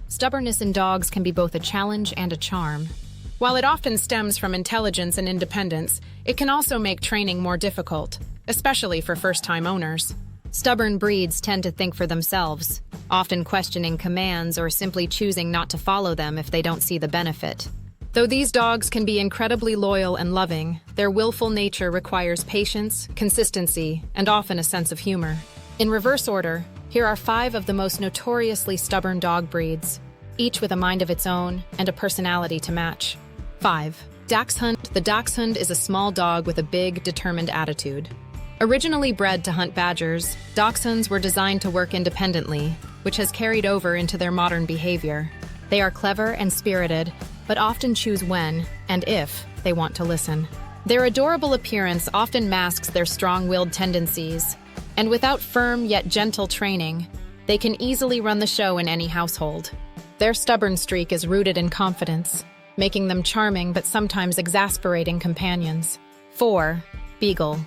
Stubbornness in dogs can be both a challenge and a charm. While it often stems from intelligence and independence, it can also make training more difficult, especially for first-time owners. Stubborn breeds tend to think for themselves, often questioning commands or simply choosing not to follow them if they don't see the benefit. Though these dogs can be incredibly loyal and loving, their willful nature requires patience, consistency, and often a sense of humor. In reverse order, here are 5 of the most notoriously stubborn dog breeds, each with a mind of its own and a personality to match. 5. Dachshund. The Dachshund is a small dog with a big, determined attitude. Originally bred to hunt badgers, Dachshunds were designed to work independently, which has carried over into their modern behavior. They are clever and spirited, but often choose when, and if, they want to listen. Their adorable appearance often masks their strong-willed tendencies, and without firm yet gentle training, they can easily run the show in any household. Their stubborn streak is rooted in confidence, making them charming but sometimes exasperating companions. 4. Beagle.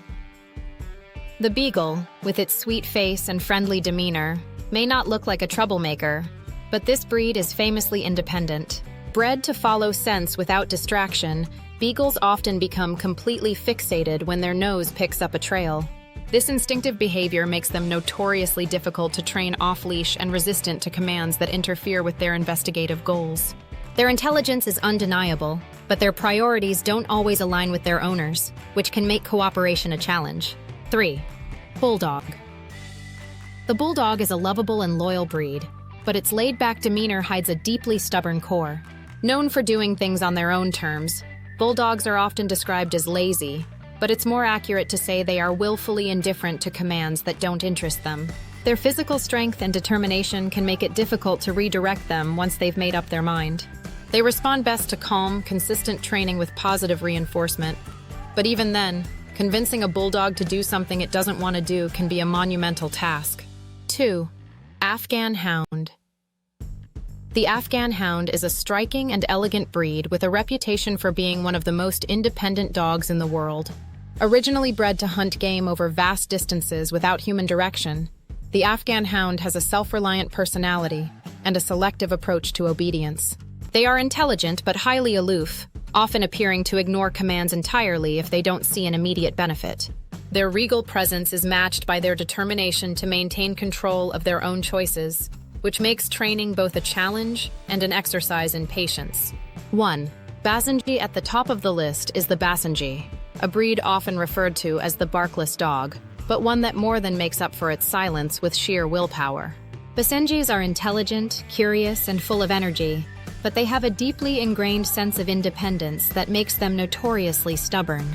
The Beagle, with its sweet face and friendly demeanor, may not look like a troublemaker, but this breed is famously independent. Bred to follow scents without distraction, Beagles often become completely fixated when their nose picks up a trail. This instinctive behavior makes them notoriously difficult to train off-leash and resistant to commands that interfere with their investigative goals. Their intelligence is undeniable, but their priorities don't always align with their owners, which can make cooperation a challenge. 3. Bulldog. The Bulldog is a lovable and loyal breed, but its laid-back demeanor hides a deeply stubborn core. Known for doing things on their own terms, Bulldogs are often described as lazy, but it's more accurate to say they are willfully indifferent to commands that don't interest them. Their physical strength and determination can make it difficult to redirect them once they've made up their mind. They respond best to calm, consistent training with positive reinforcement, but even then, convincing a bulldog to do something it doesn't want to do can be a monumental task. 2. Afghan Hound. The Afghan Hound is a striking and elegant breed with a reputation for being one of the most independent dogs in the world. Originally bred to hunt game over vast distances without human direction, the Afghan Hound has a self-reliant personality and a selective approach to obedience. They are intelligent but highly aloof, often appearing to ignore commands entirely if they don't see an immediate benefit. Their regal presence is matched by their determination to maintain control of their own choices, which makes training both a challenge and an exercise in patience. 1. Basenji. At the top of the list is the Basenji, a breed often referred to as the barkless dog, but one that more than makes up for its silence with sheer willpower. Basenjis are intelligent, curious, and full of energy, but they have a deeply ingrained sense of independence that makes them notoriously stubborn.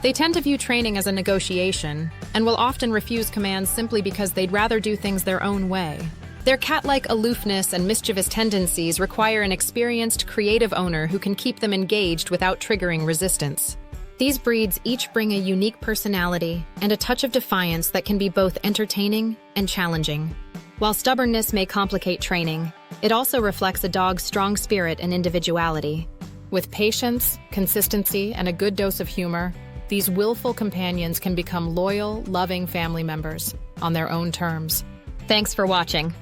They tend to view training as a negotiation, and will often refuse commands simply because they'd rather do things their own way. Their cat-like aloofness and mischievous tendencies require an experienced, creative owner who can keep them engaged without triggering resistance. These breeds each bring a unique personality and a touch of defiance that can be both entertaining and challenging. While stubbornness may complicate training, it also reflects a dog's strong spirit and individuality. With patience, consistency, and a good dose of humor, these willful companions can become loyal, loving family members on their own terms. Thanks for watching.